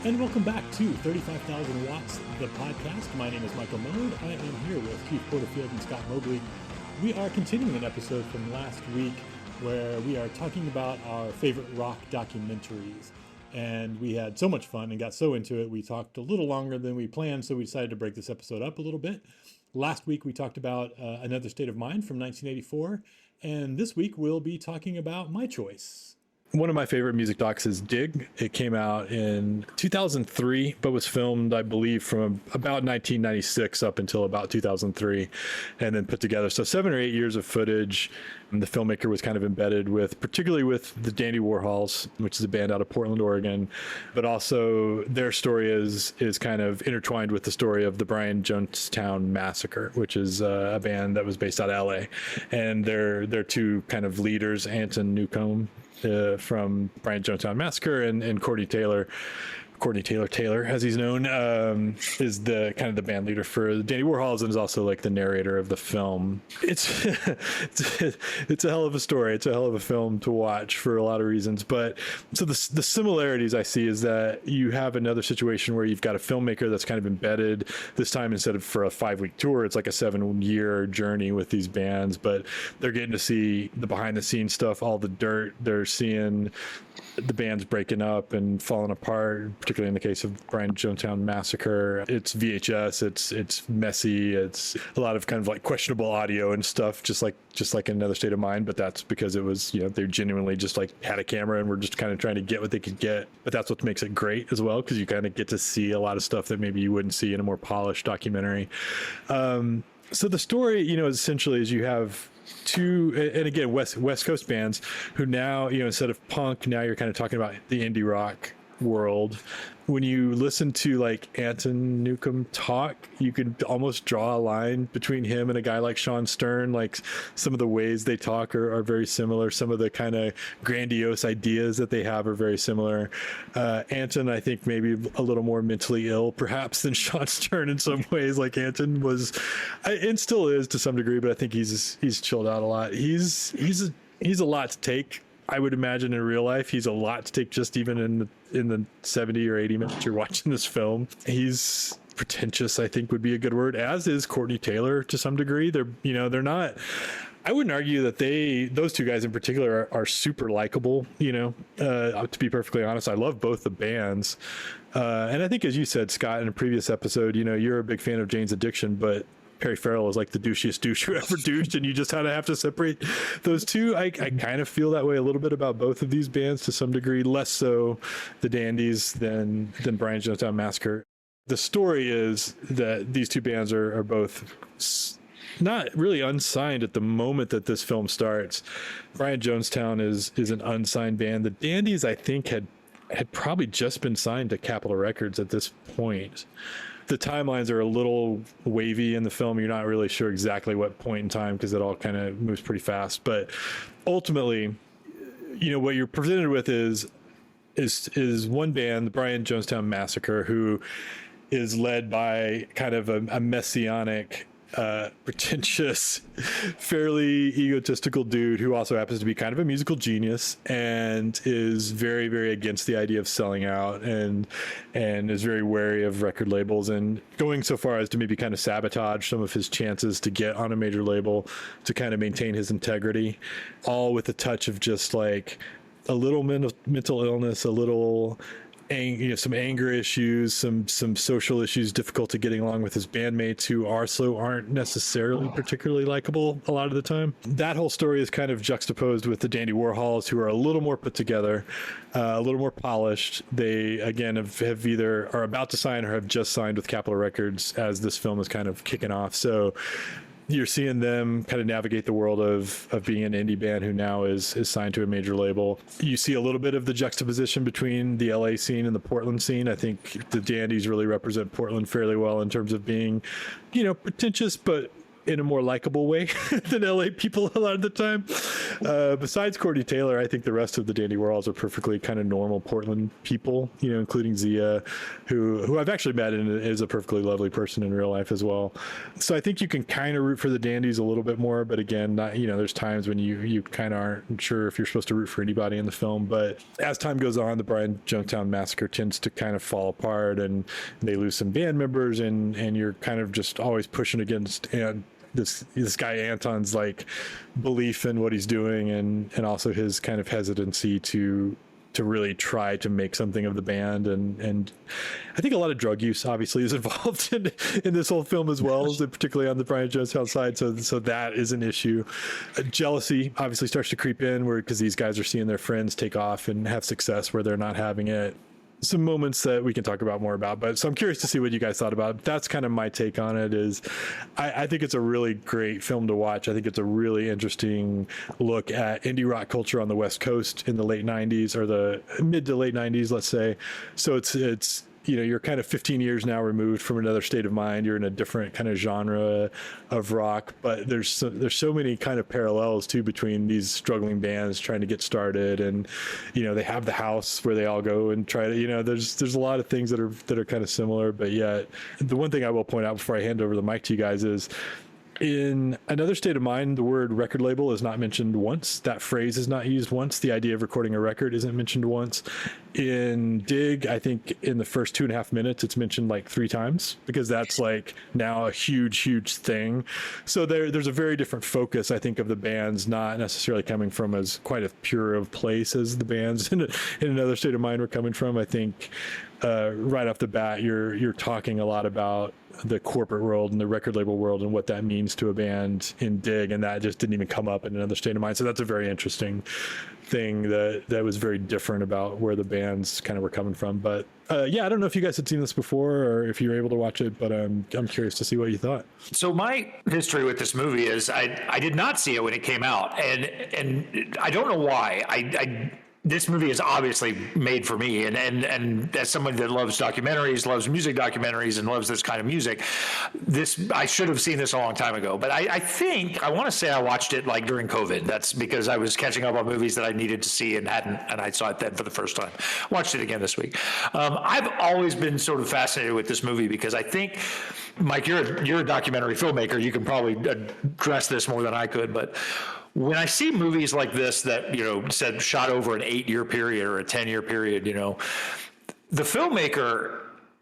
And welcome back to 35,000 Watts, the podcast. My name is Michael Millard. I am here with Keith Porterfield and Scott Mobley. We are continuing an episode from last week where we are talking about our favorite rock documentaries. And we had so much fun and got so into it, we talked a little longer than we planned, so we decided to break this episode up a little bit. Last week, we talked about Another State of Mind from 1984. And this week, we'll be talking about my choice. One of my favorite music docs is Dig. It came out in 2003, but was filmed, I believe, from about 1996 up until about 2003, and then put together. So 7 or 8 years of footage. And the filmmaker was kind of embedded with, particularly with the Dandy Warhols, which is a band out of Portland, Oregon. But also their story is kind of intertwined with the story of the Jonestown Massacre, which is a band that was based out of LA. And their two kind of leaders, Anton Newcomb, from Jonestown Massacre, and Courtney Taylor, as he's known, is the kind of the band leader for the Dandy Warhols, and is also like the narrator of the film. It's it's a hell of a story. It's a hell of a film to watch for a lot of reasons. But so the similarities I see is that you have another situation where you've got a filmmaker that's kind of embedded. This time, instead of for a 5-week tour, it's like a 7-year journey with these bands. But they're getting to see the behind the scenes stuff, all the dirt. They're seeing the band's breaking up and falling apart, particularly in the case of Jonestown Massacre. It's VHS, it's messy, it's a lot of kind of like questionable audio and stuff, just like Another State of Mind. But that's because it was, they genuinely just like had a camera and were just kind of trying to get what they could get. But that's what makes it great as well, because you kind of get to see a lot of stuff that maybe you wouldn't see in a more polished documentary. So the story, essentially is you have two, and again, West Coast bands who now, instead of punk, now you're kind of talking about the indie rock world. When you listen to like Anton Newcomb talk, you can almost draw a line between him and a guy like Sean Stern. Like some of the ways they talk are very similar. Some of the kind of grandiose ideas that they have are very similar. Anton, I think, maybe a little more mentally ill perhaps than Sean Stern in some ways. Like Anton was, and still is to some degree, but I think he's chilled out a lot. He's a lot to take. I would imagine in real life, he's a lot to take, just even in the 70 or 80 minutes you're watching this film. He's pretentious, I think would be a good word, as is Courtney Taylor to some degree. They're not, I wouldn't argue that those two guys in particular are super likable, to be perfectly honest. I love both the bands. And I think, as you said, Scott, in a previous episode, you're a big fan of Jane's Addiction, but Perry Farrell is like the douchiest douche who ever douched, and you just kind of have to separate those two. I kind of feel that way a little bit about both of these bands to some degree, less so the Dandies than Jonestown Massacre. The story is that these two bands are both not really unsigned at the moment that this film starts. Jonestown is an unsigned band. The Dandies, I think, had probably just been signed to Capitol Records at this point. The timelines are a little wavy in the film. You're not really sure exactly what point in time, because it all kind of moves pretty fast. But ultimately, what you're presented with is one band, the Jonestown Massacre, who is led by kind of a messianic, pretentious, fairly egotistical dude who also happens to be kind of a musical genius, and is very, very against the idea of selling out, and is very wary of record labels, and going so far as to maybe kind of sabotage some of his chances to get on a major label to kind of maintain his integrity, all with a touch of just like a little mental illness, a little some anger issues, some social issues, difficulty getting along with his bandmates who also aren't necessarily particularly likable a lot of the time. That whole story is kind of juxtaposed with the Dandy Warhols, who are a little more put together, a little more polished. They, again, have either are about to sign or have just signed with Capitol Records as this film is kind of kicking off. So you're seeing them kind of navigate the world of being an indie band who now is signed to a major label. You see a little bit of the juxtaposition between the LA scene and the Portland scene. I think the Dandies really represent Portland fairly well in terms of being, pretentious, but in a more likable way than LA people a lot of the time. Besides Courtney Taylor, I think the rest of the Dandy Warhols are perfectly kind of normal Portland people, including Zia, who I've actually met and is a perfectly lovely person in real life as well. So I think you can kind of root for the Dandies a little bit more, but again, not, there's times when you kind of aren't sure if you're supposed to root for anybody in the film. But as time goes on, the Brian Jonestown Massacre tends to kind of fall apart, and they lose some band members, and you're kind of just always pushing against this guy Anton's like belief in what he's doing, and also his kind of hesitancy to really try to make something of the band, and I think a lot of drug use obviously is involved in this whole film as well, particularly on the Brian Jonestown side. So that is an issue. Jealousy obviously starts to creep in, because these guys are seeing their friends take off and have success where they're not having it. Some moments that we can talk about more about, but so I'm curious to see what you guys thought about it. That's kind of my take on it. Is I think it's a really great film to watch. I think it's a really interesting look at indie rock culture on the West Coast in the late 90s, or the mid to late 90s, let's say. So it's you're kind of 15 years now removed from Another State of Mind. You're in a different kind of genre of rock, but there's so many kind of parallels too between these struggling bands trying to get started, and they have the house where they all go and try to there's a lot of things that are kind of similar. But yet, the one thing I will point out before I hand over the mic to you guys is, in Another State of Mind, the word record label is not mentioned once. That phrase is not used once. The idea of recording a record isn't mentioned once. In Dig, I think in the first 2.5 minutes, it's mentioned like 3 times, because that's like now a huge thing. So there's a very different focus, I think, of the bands, not necessarily coming from as quite a pure of place as the bands in Another State of Mind were coming from. I think right off the bat, you're talking a lot about the corporate world and the record label world and what that means to a band in Dig, and that just didn't even come up in Another State of Mind. So that's a very interesting thing that was very different about where the bands kind of were coming from. But I don't know if you guys had seen this before or if you were able to watch it, but I'm curious to see what you thought. So my history with this movie is I did not see it when it came out, and I don't know why. This movie is obviously made for me, and as someone that loves documentaries, loves music documentaries, and loves this kind of music, I should have seen this a long time ago. But I want to say I watched it like during COVID. That's because I was catching up on movies that I needed to see and hadn't, and I saw it then for the first time. Watched it again this week. I've always been sort of fascinated with this movie because I think, Mike, you're a documentary filmmaker. You can probably address this more than I could, but when I see movies like this that, said shot over an 8-year period or a 10-year period, the filmmaker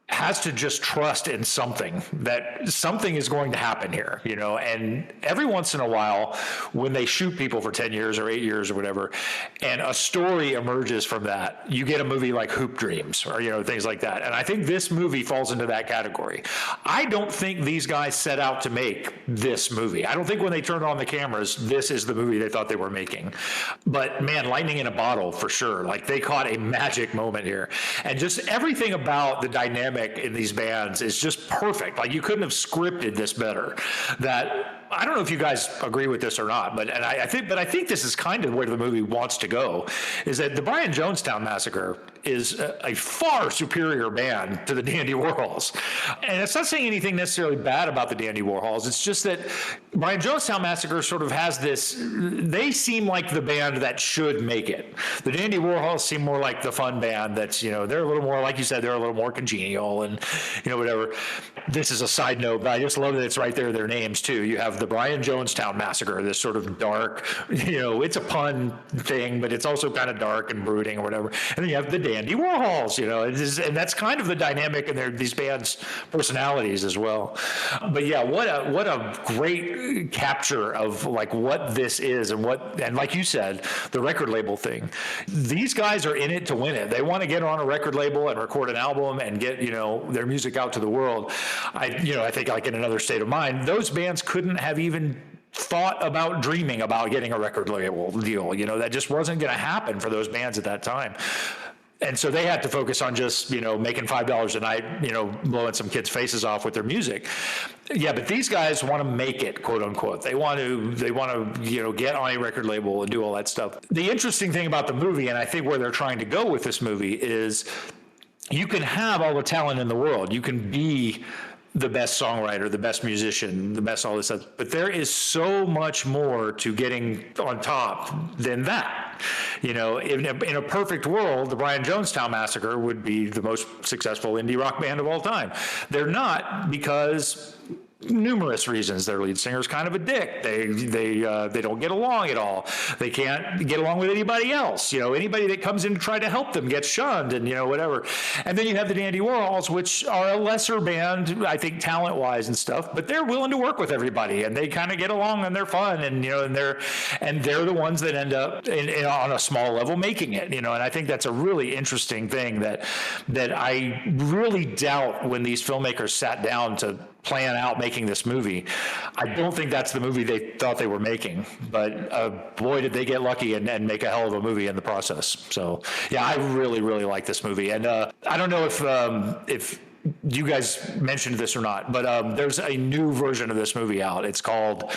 has to just trust in something, that something is going to happen here, and every once in a while when they shoot people for 10 years or 8 years or whatever, and a story emerges from that, you get a movie like Hoop Dreams or, things like that. And I think this movie falls into that category. I don't think these guys set out to make this movie. I don't think when they turned on the cameras, this is the movie they thought they were making. But man, lightning in a bottle for sure. Like, they caught a magic moment here. And just everything about the dynamic in these bands is just perfect. Like, you couldn't have scripted this better. That, I don't know if you guys agree with this or not, but I think this is kind of where the movie wants to go, is that the Brian Jonestown Massacre is a far superior band to the Dandy Warhols. And it's not saying anything necessarily bad about the Dandy Warhols. It's just that Brian Jonestown Massacre sort of has this, they seem like the band that should make it. The Dandy Warhols seem more like the fun band that's, they're a little more, like you said, they're a little more congenial and, whatever. This is a side note, but I just love that it's right there, their names too. You have the Brian Jonestown Massacre, this sort of dark, it's a pun thing, but it's also kind of dark and brooding or whatever. And then you have the Dandy Warhols, and that's kind of the dynamic in these bands' personalities as well. But yeah, what a great capture of like what this is and like you said, the record label thing. These guys are in it to win it. They want to get on a record label and record an album and get, their music out to the world. I think like in Another State of Mind, those bands couldn't have even thought about dreaming about getting a record label deal. That just wasn't going to happen for those bands at that time. And so they had to focus on just, making $5 a night, blowing some kids' faces off with their music. Yeah, but these guys want to make it, quote unquote. They want to, get on a record label and do all that stuff. The interesting thing about the movie, and I think where they're trying to go with this movie, is you can have all the talent in the world. You can be the best songwriter, the best musician, the best all this stuff. But there is so much more to getting on top than that. You know, in a perfect world, the Brian Jonestown Massacre would be the most successful indie rock band of all time. They're not, because numerous reasons. Their lead singer's kind of a dick. They don't get along at all. They can't get along with anybody else. You know, anybody that comes in to try to help them gets shunned, and, you know, whatever. And then you have the Dandy Warhols, which are a lesser band, I think, talent-wise and stuff, but they're willing to work with everybody, and they kind of get along, and they're fun, and, you know, and they're the ones that end up on a small level making it, you know. And I think that's a really interesting thing that I really doubt when these filmmakers sat down to plan out making this movie. I don't think that's the movie they thought they were making, but boy, did they get lucky and make a hell of a movie in the process. So yeah, I really, really like this movie. And I don't know if you guys mentioned this or not, but there's a new version of this movie out. It's called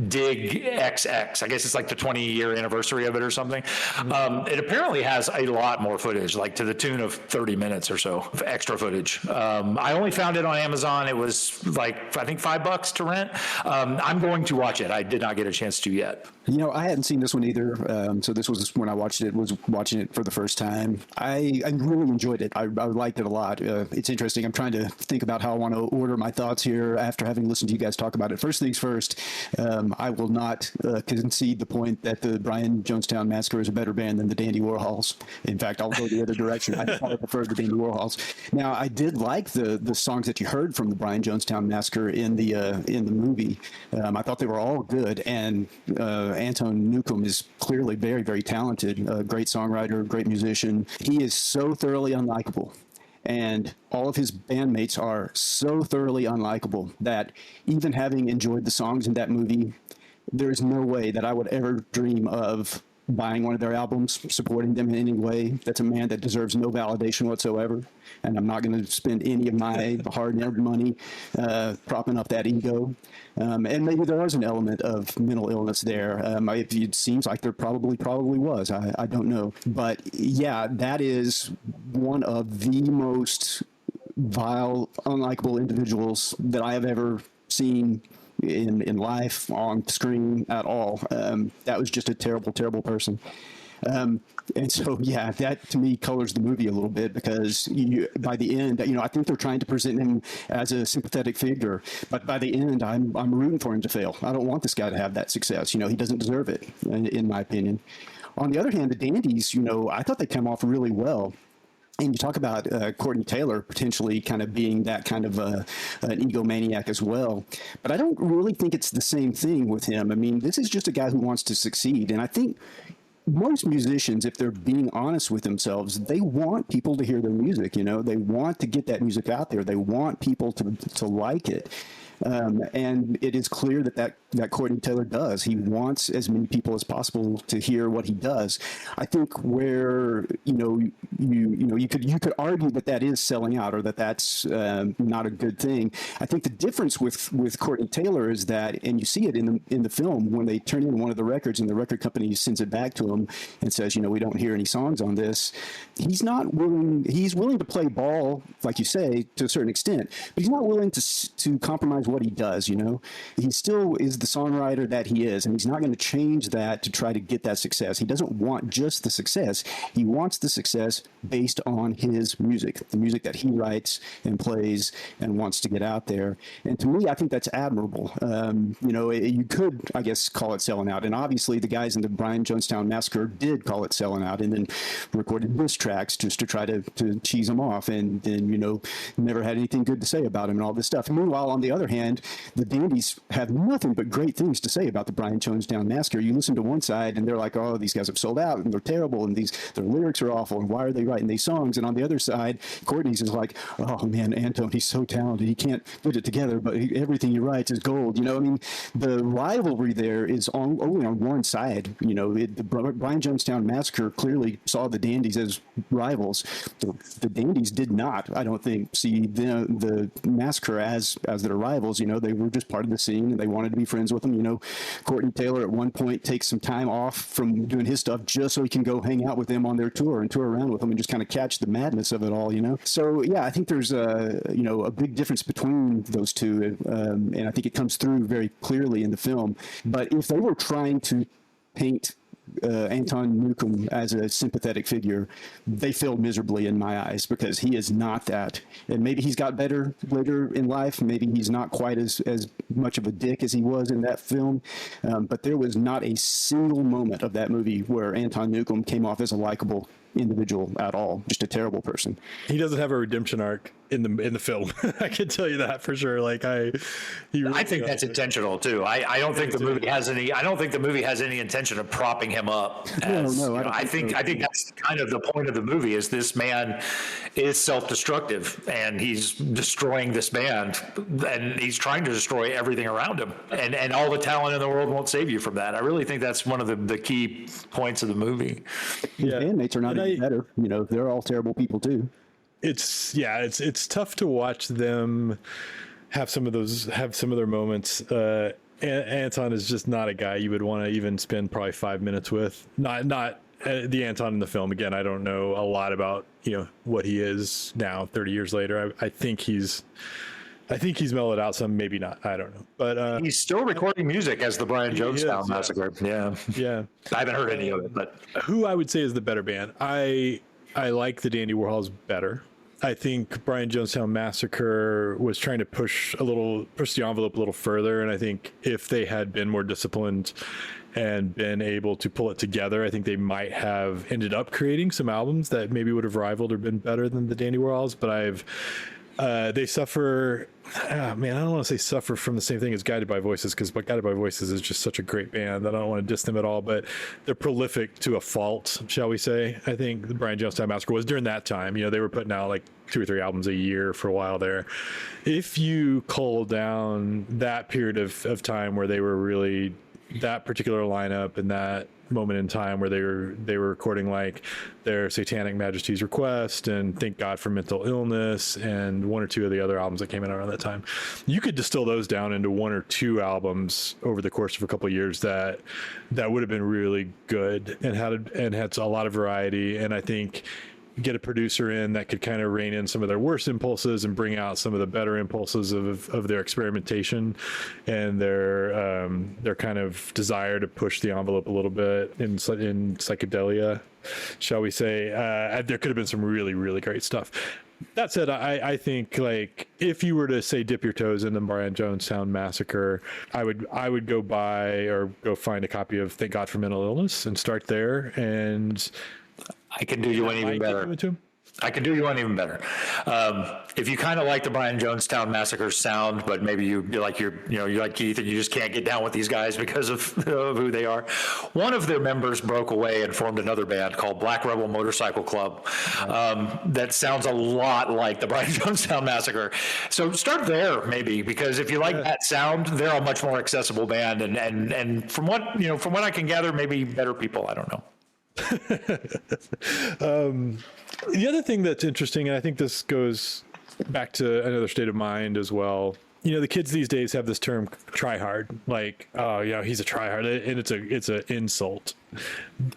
Dig XX. I guess it's like the 20-year anniversary of it or something. It apparently has a lot more footage, like to the tune of 30 minutes or so of extra footage. I only found it on Amazon. It was like, I think $5 to rent. I'm going to watch it. I did not get a chance to yet. You know, I hadn't seen this one either. So this was when I watched it, was watching it for the first time. I really enjoyed it. I liked it a lot. It's interesting. I'm trying to think about how I want to order my thoughts here after having listened to you guys talk about it. First things first, I will not concede the point that the Brian Jonestown Massacre is a better band than the Dandy Warhols. In fact, I'll go the other direction. I probably prefer the Dandy Warhols. Now, I did like the songs that you heard from the Brian Jonestown Massacre in the movie. I thought they were all good, and Anton Newcomb is clearly very, very talented, a great songwriter, great musician. He is so thoroughly unlikable. And all of his bandmates are so thoroughly unlikable that even having enjoyed the songs in that movie, there is no way that I would ever dream of buying one of their albums, supporting them in any way. That's a man that deserves no validation whatsoever. And I'm not going to spend any of my hard-earned money propping up that ego. And maybe there was an element of mental illness there. It seems like there probably was. I don't know. But yeah, that is one of the most vile, unlikable individuals that I have ever seen in life, on screen, at all. That was just a terrible, terrible person. And so, yeah, that to me colors the movie a little bit, because by the end, you know, I think they're trying to present him as a sympathetic figure, but by the end, I'm rooting for him to fail. I don't want this guy to have that success. You know, he doesn't deserve it, in my opinion. On the other hand, the Dandies, you know, I thought they came off really well. And you talk about Courtney Taylor potentially kind of being that kind of an egomaniac as well. But I don't really think it's the same thing with him. I mean, this is just a guy who wants to succeed. And I think most musicians, if they're being honest with themselves, they want people to hear their music. You know, they want to get that music out there. They want people to like it. And it is clear that Courtney Taylor does. He wants as many people as possible to hear what he does. I think where you could argue that is selling out, or that's not a good thing. I think the difference with Courtney Taylor is that, and you see it in the film, when they turn in one of the records and the record company sends it back to him and says, you know, we don't hear any songs on this. He's not willing. He's willing to play ball, like you say, to a certain extent, but he's not willing to compromise what he does. You know, he still is the songwriter that he is, and he's not going to change that to try to get that success. He doesn't want just the success. He wants the success based on his music, the music that he writes and plays and wants to get out there. And to me, I think that's admirable. You know, you could, I guess, call it selling out. And obviously the guys in the Brian Jonestown Massacre did call it selling out, and then recorded diss tracks just to try to cheese him off, and then, you know, never had anything good to say about him and all this stuff. Meanwhile, on the other hand, the Dandies have nothing but great things to say about the Brian Jonestown Massacre. You listen to one side and they're like, oh, these guys have sold out and they're terrible and their lyrics are awful and why are they writing these songs? And on the other side, Courtney's is like, oh man, Anton, he's so talented. He can't put it together, but everything he writes is gold. You know, I mean, the rivalry there is only on one side. You know, the Brian Jonestown Massacre clearly saw the Dandies as rivals. The Dandies did not, I don't think, see the Massacre as their rivals. Warhols. They were just part of the scene and they wanted to be friends with them. Courtney Taylor at one point takes some time off from doing his stuff just so he can go hang out with them on their tour and tour around with them and just kind of catch the madness of it all. So yeah, I think there's a big difference between those two, and I think it comes through very clearly in the film. But if they were trying to paint Anton Newcomb as a sympathetic figure, they failed miserably in my eyes, because he is not that. And maybe he's got better later in life. Maybe he's not quite as much of a dick as he was in that film. But there was not a single moment of that movie where Anton Newcomb came off as a likable individual at all. Just a terrible person. He doesn't have a redemption arc in the film. I can tell you that for sure. I think that's intentional too. I don't think the movie has any. I don't think the movie has any intention of propping him up. I think that's kind of the point of the movie. Is this man is self-destructive and he's destroying this band, and he's trying to destroy everything around him, and all the talent in the world won't save you from that. I really think that's one of the key points of the movie. His bandmates are not any better. They're all terrible people too. It's tough to watch them have some of their moments. Anton is just not a guy you would want to even spend probably 5 minutes with. Not the Anton in the film. Again, I don't know a lot about what he is now 30 years later. I think he's mellowed out some, maybe not. I don't know. But he's still recording music as the Brian Jonestown Massacre. Yeah. I haven't heard any of it, but who I would say is the better band. I like the Dandy Warhols better. I think Brian Jonestown Massacre was trying to push the envelope a little further, and I think if they had been more disciplined and been able to pull it together, I think they might have ended up creating some albums that maybe would have rivaled or been better than the Dandy Warhols. But they suffer. I don't want to say suffer from the same thing as Guided by Voices, because Guided by Voices is just such a great band that I don't want to diss them at all, but they're prolific to a fault, shall we say. I think the Brian Jonestown Massacre was during that time. They were putting out like 2 or 3 albums a year for a while there. If you cull down that period of time where they were really that particular lineup and that moment in time where they were recording like their Satanic Majesty's Request and Thank God for Mental Illness and 1 or 2 of the other albums that came out around that time, you could distill those down into 1 or 2 albums over the course of a couple of years that would have been really good and had a lot of variety. And I think get a producer in that could kind of rein in some of their worst impulses and bring out some of the better impulses of their experimentation and their kind of desire to push the envelope a little bit in psychedelia, shall we say. There could have been some really, really great stuff. That said, I think like if you were to say dip your toes in the Brian Jonestown Massacre, I would go buy or go find a copy of Thank God for Mental Illness and start there. And I can do you one even better. I can do you one even better. If you kind of like the Brian Jonestown Massacre sound, but maybe you're like Keith and you just can't get down with these guys because of who they are. One of their members broke away and formed another band called Black Rebel Motorcycle Club. That sounds a lot like the Brian Jonestown Massacre. So start there maybe, because if you like that sound, they're a much more accessible band. And from what I can gather, maybe better people. I don't know. The other thing that's interesting, and I think this goes back to Another State of Mind as well. The kids these days have this term "try hard," like, "Oh, he's a try hard," and it's an insult.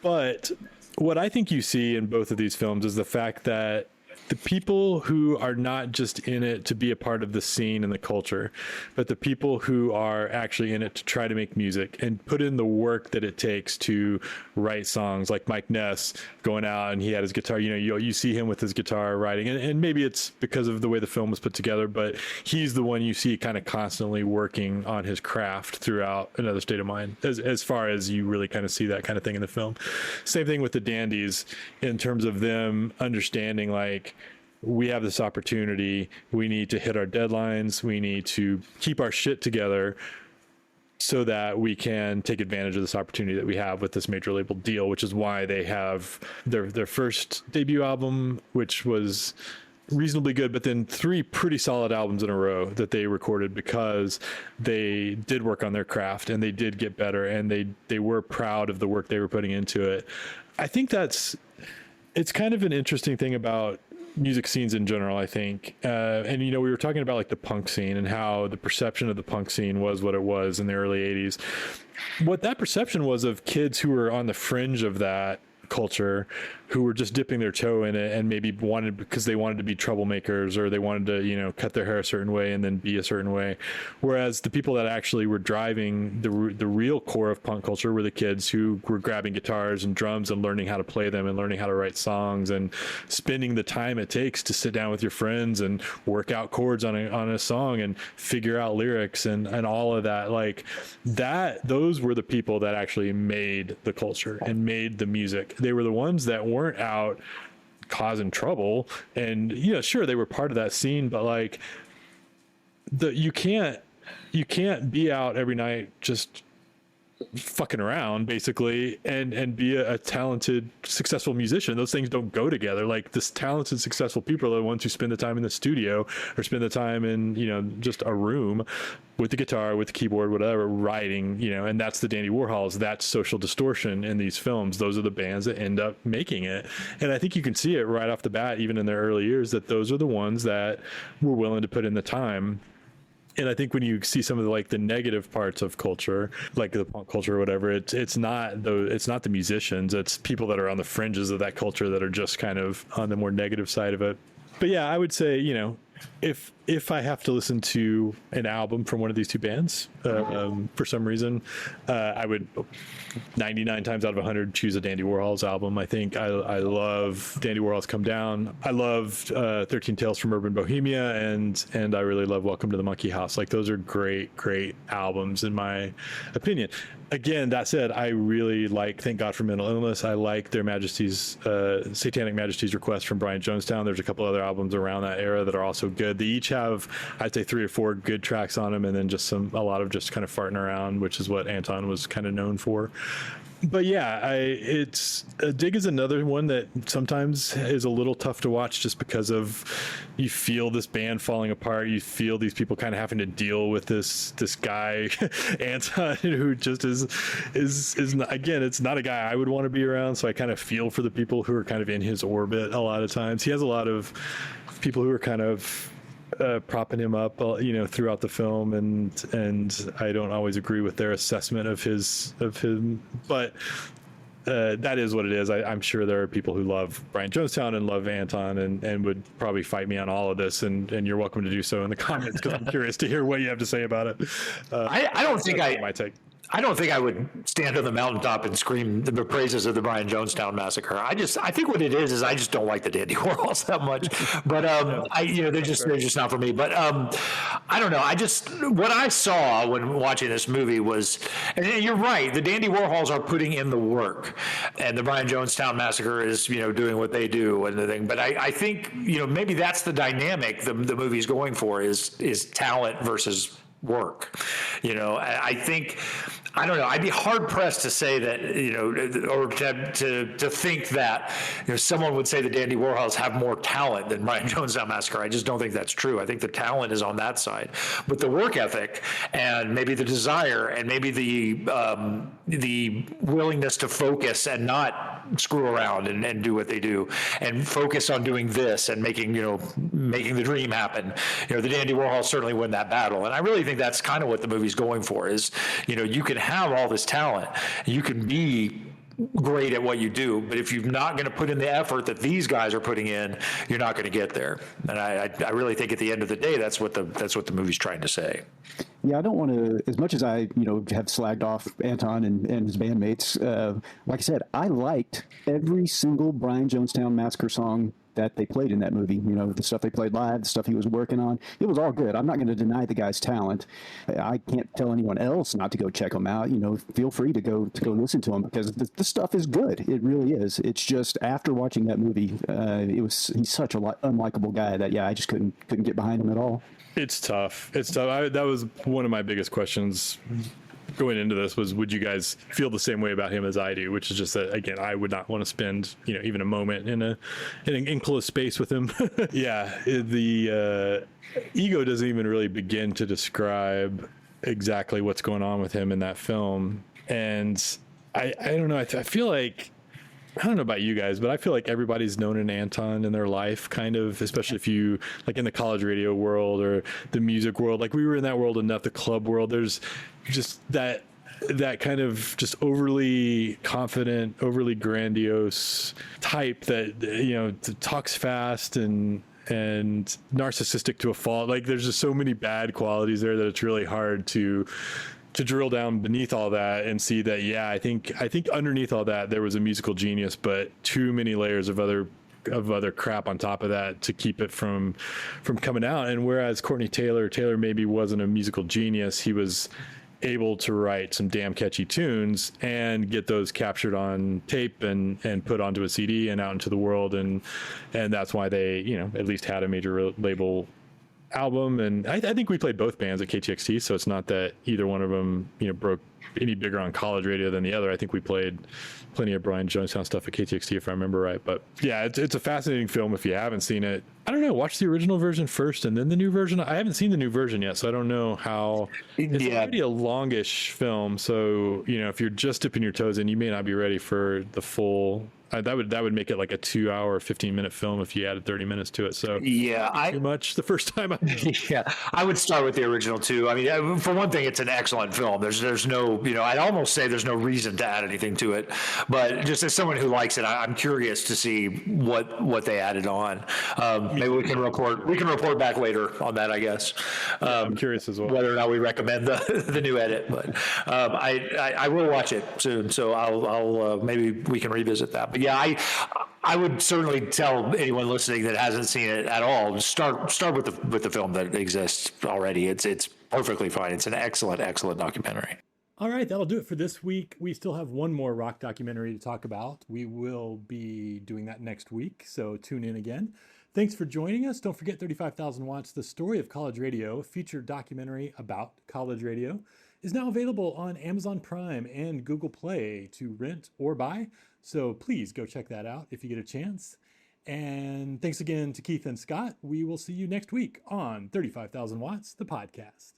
But what I think you see in both of these films is the fact that the people who are not just in it to be a part of the scene and the culture, but the people who are actually in it to try to make music and put in the work that it takes to write songs, like Mike Ness going out and he had his guitar, you see him with his guitar writing, and maybe it's because of the way the film was put together, but he's the one you see kind of constantly working on his craft throughout Another State of Mind, as far as you really kind of see that kind of thing in the film. Same thing with the Dandies in terms of them understanding like, we have this opportunity, we need to hit our deadlines, we need to keep our shit together so that we can take advantage of this opportunity that we have with this major label deal, which is why they have their first debut album, which was reasonably good, but then 3 pretty solid albums in a row that they recorded because they did work on their craft and they did get better and they were proud of the work they were putting into it. I think it's kind of an interesting thing about music scenes in general, I think. And, we were talking about like the punk scene and how the perception of the punk scene was what it was in the early 80s. What that perception was of kids who were on the fringe of that culture, who were just dipping their toe in it and maybe wanted, because they wanted to be troublemakers, or they wanted to, cut their hair a certain way and then be a certain way. Whereas the people that actually were driving the real core of punk culture were the kids who were grabbing guitars and drums and learning how to play them and learning how to write songs and spending the time it takes to sit down with your friends and work out chords on a song and figure out lyrics and all of that. Like that, those were the people that actually made the culture and made the music. They were the ones that weren't out causing trouble, and sure, they were part of that scene, but like you can't be out every night just fucking around basically and be a talented, successful musician. Those things don't go together. Like this talented, successful people are the ones who spend the time in the studio or spend the time in just a room with the guitar, with the keyboard, whatever, writing, and that's the Dandy Warhols. That's Social Distortion in these films. Those are the bands that end up making it. And I think you can see it right off the bat, even in their early years, that those are the ones that were willing to put in the time. And I think when you see some of the negative parts of culture, like the punk culture or whatever, it's not the musicians, it's people that are on the fringes of that culture that are just kind of on the more negative side of it. But yeah, I would say, if I have to listen to an album from one of these two bands, for some reason, I would 99 times out of 100 choose a Dandy Warhols album. I think I love Dandy Warhols Come Down. I love 13 Tales from Urban Bohemia, and I really love Welcome to the Monkey House. Like those are great albums in my opinion. Again, that said, I really like Thank God for Mental Illness. I like Their Majesty's Satanic Majesty's Request from Brian Jonestown. There's a couple other albums around that era that are also good. They each have, I'd say, 3 or 4 good tracks on them, and then just a lot of just kind of farting around, which is what Anton was kind of known for. But yeah, Dig is another one that sometimes is a little tough to watch, just because of, you feel this band falling apart. You feel these people kind of having to deal with this guy, Anton, who just is not, again, it's not a guy I would want to be around. So I kind of feel for the people who are kind of in his orbit a lot of times. He has a lot of people who are kind of propping him up, throughout the film, and I don't always agree with their assessment of him, but that is what it is. I'm sure there are people who love Brian Jonestown and love Anton and would probably fight me on all of this, and you're welcome to do so in the comments, because I'm curious to hear what you have to say about it. I don't think my take. I don't think I would stand on the mountaintop and scream the praises of the Brian Jonestown Massacre. I think what it is I just don't like the Dandy Warhols that much. But they're just not for me. But I don't know. What I saw when watching this movie was, and you're right, the Dandy Warhols are putting in the work, and the Brian Jonestown Massacre is doing what they do and the thing. But I think maybe that's the dynamic the movie's going for is talent versus work. I think, I don't know, I'd be hard pressed to say that, or to think that someone would say the Dandy Warhols have more talent than Brian Jonestown Massacre. I just don't think that's true. I think the talent is on that side, but the work ethic and maybe the desire and maybe the willingness to focus and not screw around and do what they do and focus on doing this and making the dream happen. The Dandy Warhols certainly win that battle, and I really think that's kind of what the movie's going for. Is you can have all this talent, you can be great at what you do, but if you're not going to put in the effort that these guys are putting in, you're not going to get there. And I really think at the end of the day, that's what the movie's trying to say. Yeah, I don't want to, as much as I, have slagged off Anton and his bandmates, like I said, I liked every single Brian Jonestown Massacre song that they played in that movie. The stuff they played live, the stuff he was working on, it was all good. I'm not going to deny the guy's talent. I can't tell anyone else not to go check him out. Feel free to go listen to him, because the stuff is good. It really is. It's just after watching that movie, he's such a unlikable guy that I just couldn't get behind him at all. It's tough. That was one of my biggest questions going into this, was would you guys feel the same way about him as I do, which is just that, again, I would not want to spend even a moment in an enclosed space with him. The ego doesn't even really begin to describe exactly what's going on with him in that film, and I don't know, I feel like I don't know about you guys, but I feel like everybody's known an Anton in their life, kind of, especially if you like in the college radio world or the music world. Like we were in that world enough, the club world. There's just that kind of just overly confident, overly grandiose type that, you know, talks fast and narcissistic to a fault. Like there's just so many bad qualities there that it's really hard to drill down beneath all that and see that, yeah, I think underneath all that there was a musical genius, but too many layers of other crap on top of that to keep it from coming out. And whereas Taylor maybe wasn't a musical genius, he was able to write some damn catchy tunes and get those captured on tape and put onto a CD and out into the world. And that's why they, you know, at least had a major label album. And I think we played both bands at KTXT, so it's not that either one of them, you know, broke any bigger on college radio than the other. I think we played plenty of Brian Jonestown stuff at KTXT, if I remember right. But yeah, it's a fascinating film if you haven't seen it. I don't know, watch the original version first and then the new version. I haven't seen the new version yet, so I don't know how. It's already a longish film, so, you know, if you're just dipping your toes in, you may not be ready for the full. That would make it like a 2-hour, 15-minute film if you added 30 minutes to it. So yeah, too much the first time. I would start with the original too. I mean, for one thing, it's an excellent film. There's no, you know, I'd almost say there's no reason to add anything to it. But just as someone who likes it, I'm curious to see what they added on. Maybe we can report back later on that, I guess. I'm curious as well whether or not we recommend the new edit. But I will watch it soon, so I'll maybe we can revisit that. But yeah, I would certainly tell anyone listening that hasn't seen it at all, start with the film that exists already. It's perfectly fine. It's an excellent documentary. All right, that'll do it for this week. We still have one more rock documentary to talk about. We will be doing that next week, so tune in again. Thanks for joining us. Don't forget 35,000 Watts, the story of college radio, a featured documentary about college radio, is now available on Amazon Prime and Google Play to rent or buy. So please go check that out if you get a chance. And thanks again to Keith and Scott. We will see you next week on 35,000 Watts, the podcast.